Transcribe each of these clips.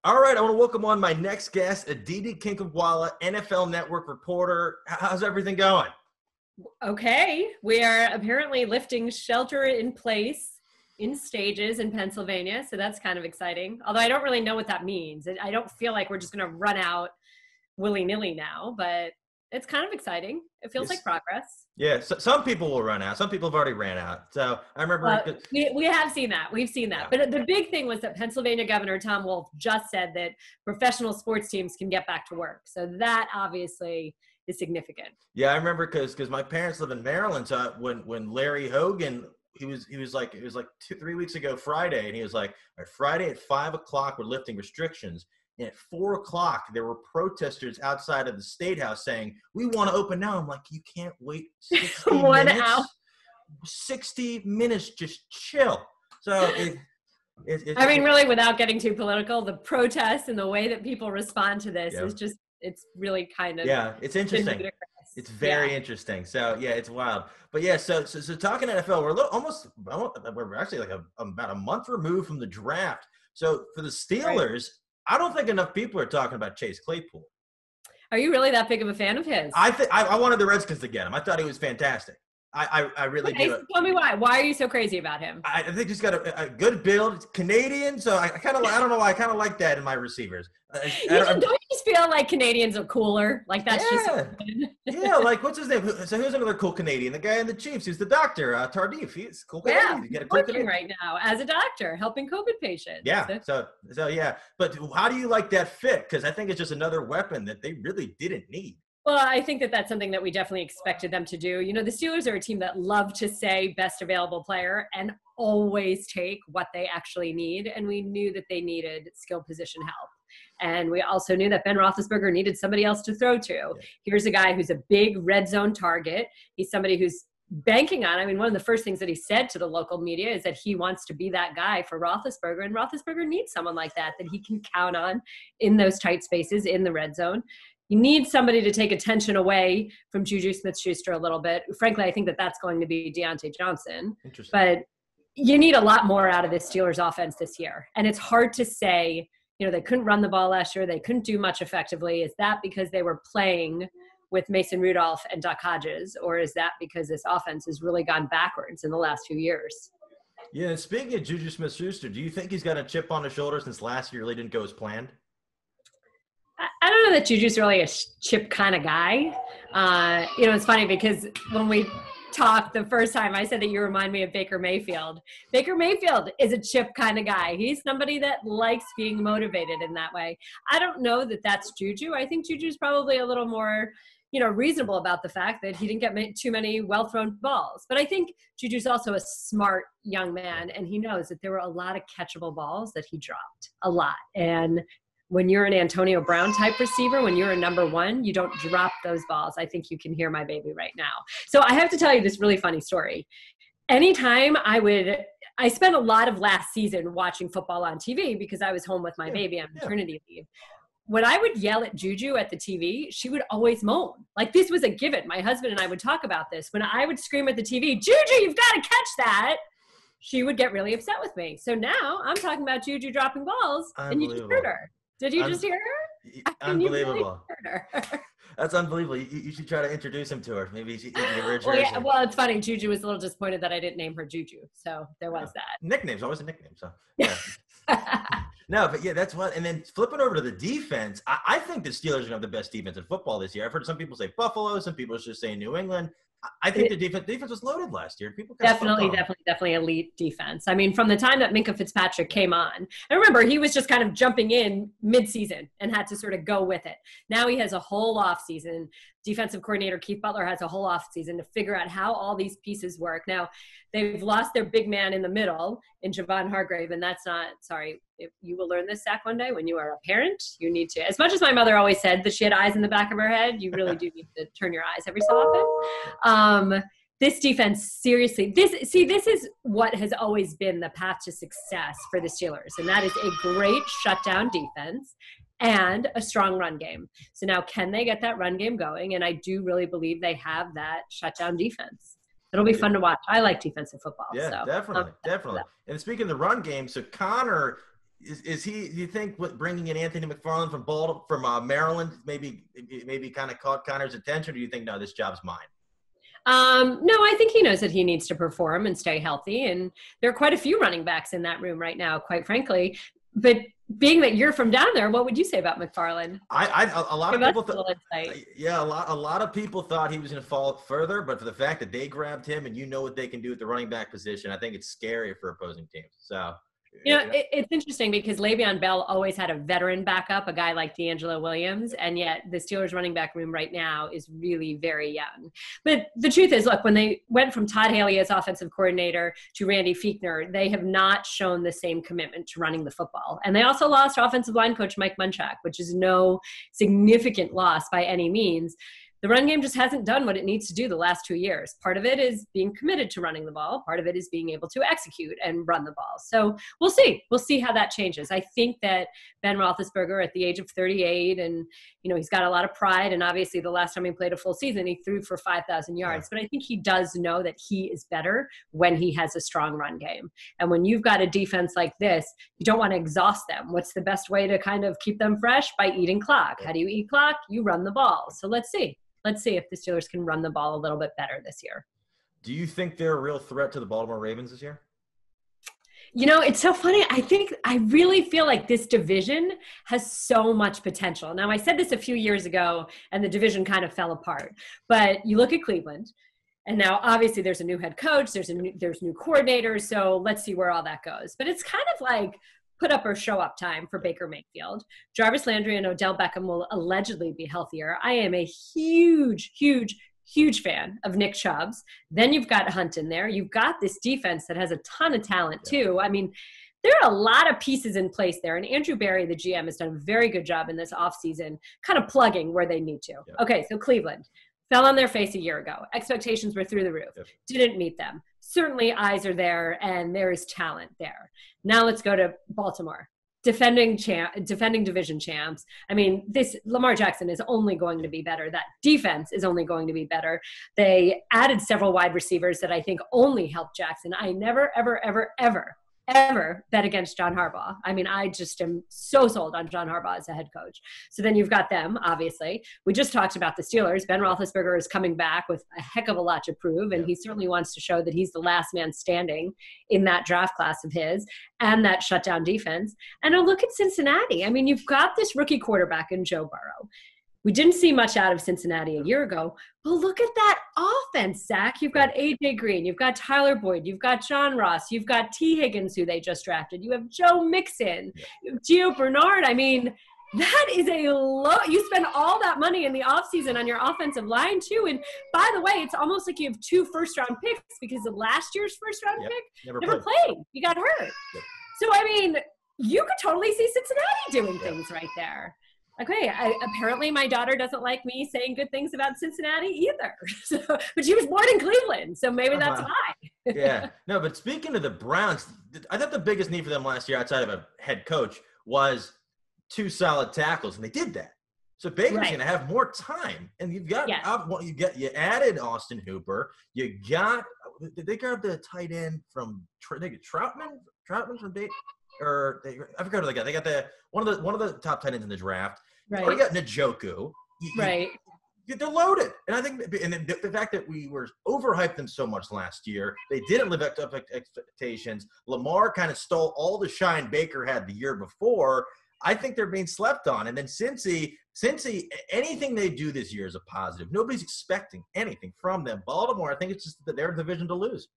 All right, I want to welcome on my next guest, Aditi Kinkhabwala, NFL Network reporter. How's everything going? Okay, we are apparently lifting shelter in place in stages in Pennsylvania, so that's kind of exciting. Although I don't really know what that means. I don't feel like we're just going to run out willy-nilly now, but it's kind of exciting. It feels like progress. Yeah, so some people will run out. Some people have already ran out. So I remember we have seen that. We've seen that. Yeah. But the big thing was that Pennsylvania Governor Tom Wolf just said that professional sports teams can get back to work. So that obviously is significant. Yeah, I remember because my parents live in Maryland. So when Larry Hogan, it was like 2-3 weeks ago Friday, and he was like, all right, Friday at 5:00 we're lifting restrictions. And at 4:00, there were protesters outside of the State House saying, "We want to open now." I'm like, you can't wait 60 minutes. Hour. 60 minutes, just chill. So really, without getting too political, the protests and the way that people respond to this is just, it's really kind of. Yeah, it's interesting. It's very interesting. So yeah, it's wild. But yeah, so talking NFL, we're actually like about a month removed from the draft. So for the Steelers, right. I don't think enough people are talking about Chase Claypool. Are you really that big of a fan of his? I wanted the Redskins to get him. I thought he was fantastic. I really do. Tell me why. Why are you so crazy about him? I think he's got a good build. It's Canadian, so I don't know why I kind of like that in my receivers. Don't you just feel like Canadians are cooler? Like that's yeah, like what's his name? So who's another cool Canadian? The guy in the Chiefs. He's the doctor, Tardif. He's cool Canadian. Yeah, working right now as a doctor, helping COVID patients. Yeah, so yeah. But how do you like that fit? Because I think it's just another weapon that they really didn't need. Well, I think that that's something that we definitely expected them to do. You know, the Steelers are a team that love to say best available player and always take what they actually need. And we knew that they needed skill position help. And we also knew that Ben Roethlisberger needed somebody else to throw to. Yeah. Here's a guy who's a big red zone target. He's somebody who's banking on, one of the first things that he said to the local media is that he wants to be that guy for Roethlisberger. And Roethlisberger needs someone like that he can count on in those tight spaces in the red zone. You need somebody to take attention away from JuJu Smith-Schuster a little bit. Frankly, I think that that's going to be Deontay Johnson. Interesting. But you need a lot more out of this Steelers offense this year. And it's hard to say, they couldn't run the ball last year. They couldn't do much effectively. Is that because they were playing with Mason Rudolph and Duck Hodges? Or is that because this offense has really gone backwards in the last few years? Yeah, and speaking of JuJu Smith-Schuster, do you think he's got a chip on his shoulder since last year really didn't go as planned? I don't know that JuJu's really a chip kind of guy. It's funny because when we talked the first time, I said that you remind me of Baker Mayfield. Baker Mayfield is a chip kind of guy. He's somebody that likes being motivated in that way. I don't know that that's JuJu. I think JuJu's probably a little more, reasonable about the fact that he didn't get too many well-thrown balls. But I think JuJu's also a smart young man, and he knows that there were a lot of catchable balls that he dropped, a lot. And when you're an Antonio Brown type receiver, when you're a number one, you don't drop those balls. I think you can hear my baby right now. So I have to tell you this really funny story. Anytime I spent a lot of last season watching football on TV because I was home with my baby on maternity leave. When I would yell at JuJu at the TV, she would always moan. Like this was a given. My husband and I would talk about this. When I would scream at the TV, JuJu, you've got to catch that, she would get really upset with me. So now I'm talking about JuJu dropping balls, and you just heard her. Did you just hear her? Unbelievable. That's unbelievable. You should try to introduce him to her. Maybe you can give her a jersey. Well, it's funny. JuJu was a little disappointed that I didn't name her JuJu. So there was that. Nickname's always a nickname. So yeah. No, but yeah, that's what. And then flipping over to the defense, I think the Steelers are going to have the best defense in football this year. I've heard some people say Buffalo. Some people just say New England. I think the defense was loaded last year. People definitely elite defense. From the time that Minkah Fitzpatrick came on, and remember, he was just kind of jumping in mid-season and had to sort of go with it. Now he has a whole offseason. Defensive coordinator Keith Butler has a whole offseason to figure out how all these pieces work. Now, they've lost their big man in the middle in Javon Hargrave, and that's not – sorry, if you will learn this, Zach, one day when you are a parent. You need to – as much as my mother always said that she had eyes in the back of her head, you really do need to turn your eyes every so often. This defense, seriously, this is what has always been the path to success for the Steelers, and that is a great shutdown defense and a strong run game. So now can they get that run game going? And I do really believe they have that shutdown defense. It'll be fun to watch. I like defensive football. Yeah, so definitely. And speaking of the run game, so Connor, Is he? Do you think with bringing in Anthony McFarland from Maryland maybe kind of caught Connor's attention? Or do you think no, this job's mine? No, I think he knows that he needs to perform and stay healthy. And there are quite a few running backs in that room right now, quite frankly. But being that you're from down there, what would you say about McFarland? A lot of people thought, yeah, a lot of people thought he was going to fall further, but for the fact that they grabbed him and you know what they can do at the running back position, I think it's scary for opposing teams. So. It's interesting because Le'Veon Bell always had a veteran backup, a guy like D'Angelo Williams, and yet the Steelers running back room right now is really very young. But the truth is, look, when they went from Todd Haley as offensive coordinator to Randy Fichtner, they have not shown the same commitment to running the football. And they also lost offensive line coach Mike Munchak, which is no significant loss by any means. The run game just hasn't done what it needs to do the last 2 years. Part of it is being committed to running the ball. Part of it is being able to execute and run the ball. So we'll see. We'll see how that changes. I think that Ben Roethlisberger at the age of 38, and, he's got a lot of pride. And obviously the last time he played a full season, he threw for 5,000 yards. But I think he does know that he is better when he has a strong run game. And when you've got a defense like this, you don't want to exhaust them. What's the best way to kind of keep them fresh? By eating clock. How do you eat clock? You run the ball. So let's see. Let's see if the Steelers can run the ball a little bit better this year. Do you think they're a real threat to the Baltimore Ravens this year? It's so funny. I really feel like this division has so much potential. Now, I said this a few years ago, and the division kind of fell apart. But you look at Cleveland, and now obviously there's a new head coach, there's new coordinators, so let's see where all that goes. But it's kind of like put up or show up time for Baker Mayfield. Jarvis Landry and Odell Beckham will allegedly be healthier. I am a huge, huge, huge fan of Nick Chubb's. Then you've got Hunt in there. You've got this defense that has a ton of talent too. I mean, there are a lot of pieces in place there. And Andrew Berry, the GM, has done a very good job in this offseason, kind of plugging where they need to. Yeah. Okay, so Cleveland fell on their face a year ago. Expectations were through the roof. Yep. Didn't meet them. Certainly eyes are there and there is talent there. Now let's go to Baltimore. Defending division champs. I mean, this Lamar Jackson is only going to be better. That defense is only going to be better. They added several wide receivers that I think only help Jackson. I never, ever, ever, ever bet against John Harbaugh. I mean, I just am so sold on John Harbaugh as a head coach. So then you've got them, obviously. We just talked about the Steelers. Ben Roethlisberger is coming back with a heck of a lot to prove, and he certainly wants to show that he's the last man standing in that draft class of his and that shutdown defense. And a look at Cincinnati. I mean, you've got this rookie quarterback in Joe Burrow. We didn't see much out of Cincinnati a year ago, but look at that offense, Zach. You've got A.J. Green, you've got Tyler Boyd, you've got John Ross, you've got T. Higgins, who they just drafted, you have Joe Mixon, you have Gio Bernard. I mean, that is a lot. You spend all that money in the offseason on your offensive line, too. And by the way, it's almost like you have 2 first-round picks because of last year's first-round pick never played. You got hurt. Yep. So, I mean, you could totally see Cincinnati doing things right there. Okay, apparently my daughter doesn't like me saying good things about Cincinnati either. But she was born in Cleveland, so maybe that's why. Yeah. No, but speaking of the Browns, I thought the biggest need for them last year outside of a head coach was 2 solid tackles, and they did that. So Baker's going to have more time, and you've got you added Austin Hooper. You got did they grab the tight end from Troutman from Baker? Or I forgot who they got. They got one of the top tight ends in the draft. Right. Already got Njoku. They're loaded, and I think, and then the fact that we were overhyped them so much last year, they didn't live up to expectations. Lamar kind of stole all the shine Baker had the year before. I think they're being slept on, and then Cincy, anything they do this year is a positive. Nobody's expecting anything from them. Baltimore, I think it's just their division to lose.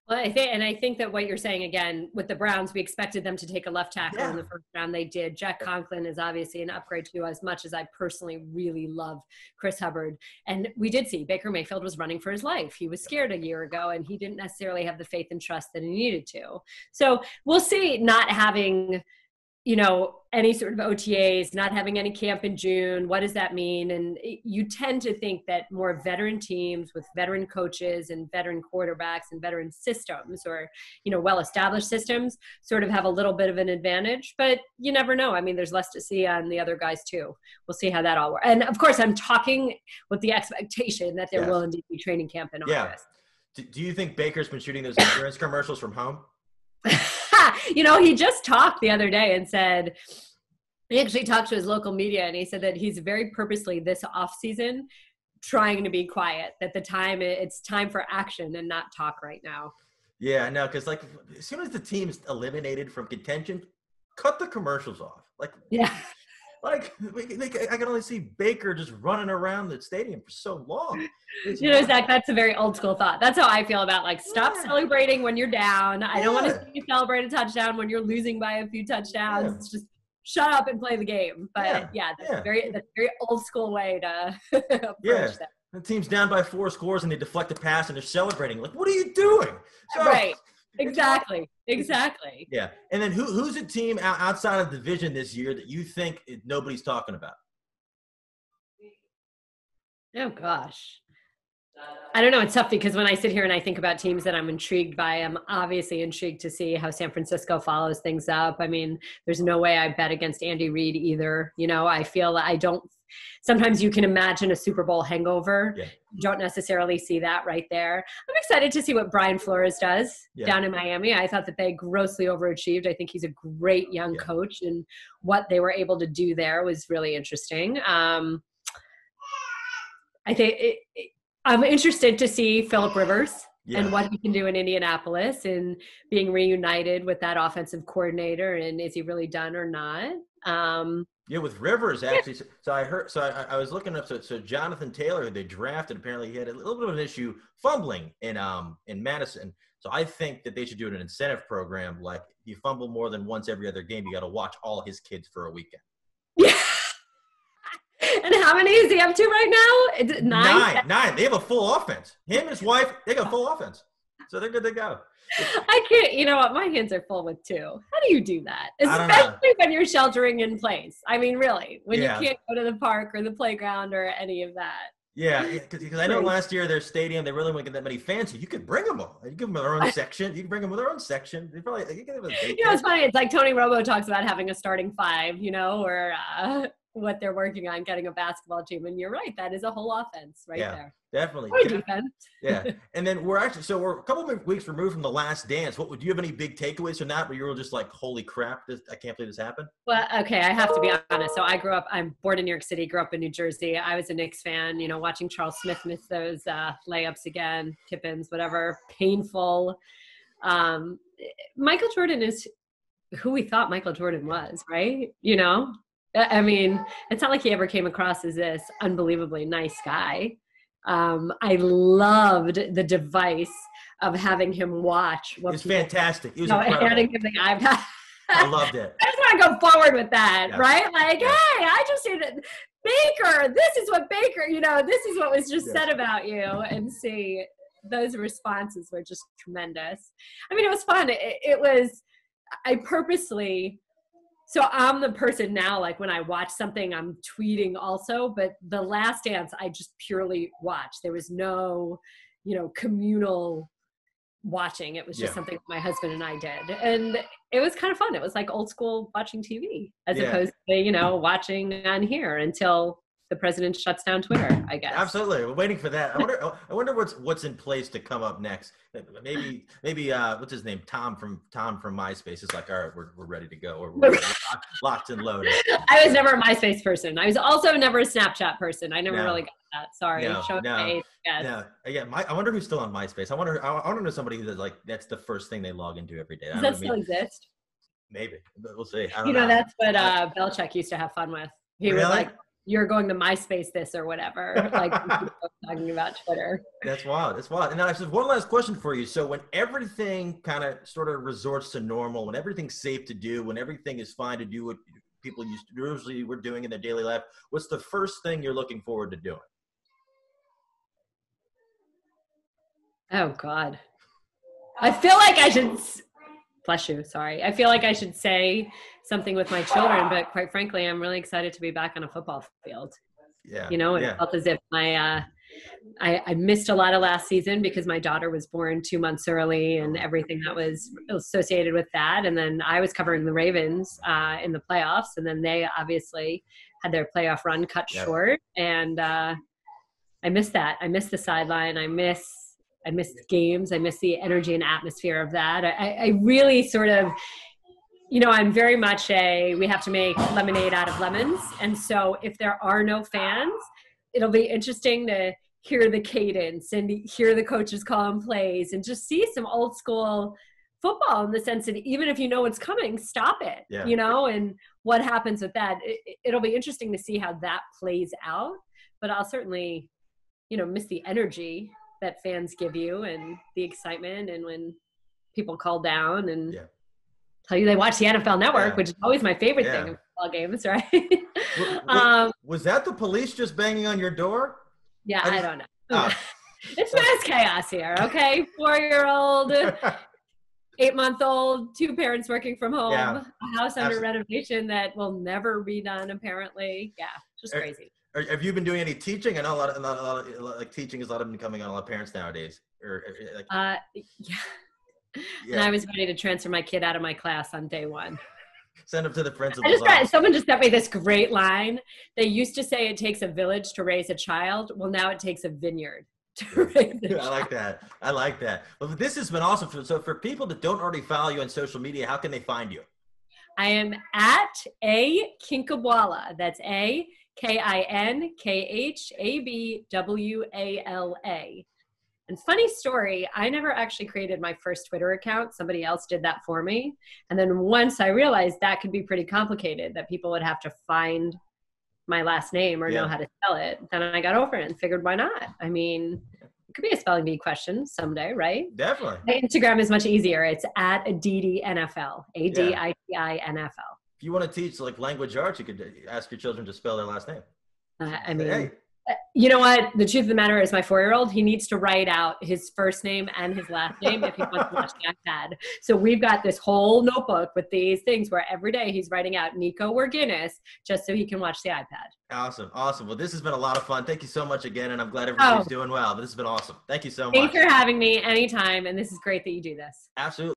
Well, I think that what you're saying, again, with the Browns, we expected them to take a left tackle in the first round. They did. Jack Conklin is obviously an upgrade to as much as I personally really love Chris Hubbard. And we did see Baker Mayfield was running for his life. He was scared a year ago, and he didn't necessarily have the faith and trust that he needed to. So we'll see, not having – any sort of OTAs, not having any camp in June. What does that mean? And you tend to think that more veteran teams with veteran coaches and veteran quarterbacks and veteran systems or, well-established systems sort of have a little bit of an advantage, but you never know. I mean, there's less to see on the other guys too. We'll see how that all works. And of course, I'm talking with the expectation that there will indeed be training camp in August. Do you think Baker's been shooting those insurance commercials from home? He just talked the other day and said, he actually talked to his local media, and he said that he's very purposely this offseason trying to be quiet, that it's time for action and not talk right now. Yeah, no, because like as soon as the team's eliminated from contention, cut the commercials off. I can only see Baker just running around the stadium for so long. Zach, that's a very old school thought. That's how I feel about stop celebrating when you're down. I don't want to see you celebrate a touchdown when you're losing by a few touchdowns. Just shut up and play the game. But that's a very old school way to approach that. The team's down by 4 scores and they deflect a pass and they're celebrating. Like, what are you doing? Right. Exactly. Yeah. And then who's a team outside of division this year that you think nobody's talking about? Oh, gosh. I don't know. It's tough because when I sit here and I think about teams that I'm intrigued by, I'm obviously intrigued to see how San Francisco follows things up. I mean, there's no way I bet against Andy Reid either. I feel I don't – sometimes you can imagine a Super Bowl hangover. Yeah. You don't necessarily see that right there. I'm excited to see what Brian Flores does down in Miami. I thought that they grossly overachieved. I think he's a great young coach, and what they were able to do there was really interesting. I think I'm interested to see Phillip Rivers and what he can do in Indianapolis and being reunited with that offensive coordinator. And is he really done or not? With Rivers, actually. So I heard. So I was looking up. So Jonathan Taylor, who they drafted, apparently he had a little bit of an issue fumbling in Madison. So I think that they should do an incentive program. Like, if you fumble more than once every other game, you got to watch all his kids for a weekend. Yeah. And how many is he up to right now? It's 9? 9. They have a full offense. Him and his wife, they got a full offense. So they're good to go. I can't, you know what? My hands are full with 2. How do you do that? Especially when you're sheltering in place. I mean, really, when you can't go to the park or the playground or any of that. Yeah, because I know last year their stadium, they really wouldn't get that many fans. So you could bring them all. You give them their own section. You can bring them with their own section. They probably, it's funny. It's like Tony Romo talks about having a starting 5, or what they're working on, getting a basketball team. And you're right. That is a whole offense there. Yeah, definitely. Or defense. Yeah. And then we're a couple of weeks removed from The Last Dance. Do you have any big takeaways from that where you were just like, holy crap, I can't believe this happened? Well, okay, I have to be honest. So I'm born in New York City, grew up in New Jersey. I was a Knicks fan, watching Charles Smith miss those layups again, tip-ins, whatever, painful. Michael Jordan is who we thought Michael Jordan was, right? I mean, it's not like he ever came across as this unbelievably nice guy. I loved the device of having him watch. It was fantastic. It was incredible. Handing him the iPad. I loved it. I just want to go forward with that, right? Like, hey, I just see that Baker, this is what Baker, this is what was just said about you, and see those responses were just tremendous. I mean, it was fun. So I'm the person now, like when I watch something, I'm tweeting also, but The Last Dance, I just purely watched. There was no, communal watching. It was just something my husband and I did. And it was kind of fun. It was like old school watching TV as opposed to, watching on here until the president shuts down Twitter, I guess. Absolutely. We're waiting for that. I wonder what's in place to come up next. Maybe what's his name? Tom from MySpace is like, all right, we're ready to go. We're locked and loaded. I was never a MySpace person. I was also never a Snapchat person. I never really got that. Sorry. I wonder who's still on MySpace. I want to know somebody who's like, that's the first thing they log into every day. Does that still exist? Maybe. We'll see. I don't know. That's what Belichick used to have fun with. He was like, you're going to MySpace this or whatever, like talking about Twitter. That's wild. And now I have one last question for you. So when everything kind of sort of resorts to normal, when everything's safe to do, when everything is fine to do what people usually were doing in their daily life, what's the first thing you're looking forward to doing? Oh, God. I feel like I should – bless you, sorry. I feel like I should say – something with my children, but quite frankly, I'm really excited to be back on a football field. Yeah. It felt as if I missed a lot of last season because my daughter was born 2 months early and everything that was associated with that. And then I was covering the Ravens in the playoffs, and then they obviously had their playoff run cut short. And I miss that. I miss the sideline. I miss I miss games. I miss the energy and atmosphere of that. I really sort of, I'm very much we have to make lemonade out of lemons. And so if there are no fans, it'll be interesting to hear the cadence and hear the coaches calling plays and just see some old school football in the sense that even if you know what's coming, stop it, and what happens with that. It'll be interesting to see how that plays out, but I'll certainly, miss the energy that fans give you and the excitement, and when people call down and tell you they watch the NFL Network, which is always my favorite thing of football games, right? Was that the police just banging on your door? Yeah, I don't know. It's mass chaos here, okay? 4-year-old, 8-month-old, 2 parents working from home, a house under renovation that will never be done, apparently. Yeah, just crazy. Have you been doing any teaching? I know a lot of like teaching is a lot of becoming on a lot of parents nowadays. Yeah. And I was ready to transfer my kid out of my class on day 1. Send them to the principal's office. Someone just sent me this great line. They used to say it takes a village to raise a child. Well, now it takes a vineyard to raise a child. I like that. But this has been awesome. So for people that don't already follow you on social media, how can they find you? I am at A Kinkhabwala. That's AKINKHABWALA. And funny story, I never actually created my first Twitter account. Somebody else did that for me. And then once I realized that could be pretty complicated, that people would have to find my last name or know how to spell it, then I got over it and figured, why not? I mean, it could be a spelling bee question someday, right? Definitely. My Instagram is much easier. It's at Aditi NFL, ADITINFL. If you want to teach like language arts, you could ask your children to spell their last name. You know what? The truth of the matter is my 4-year-old, he needs to write out his first name and his last name if he wants to watch the iPad. So we've got this whole notebook with these things where every day he's writing out Nico or Guinness just so he can watch the iPad. Awesome. Well, this has been a lot of fun. Thank you so much again. And I'm glad everybody's doing well. But this has been awesome. Thank you so much. Thanks for having me anytime. And this is great that you do this. Absolutely.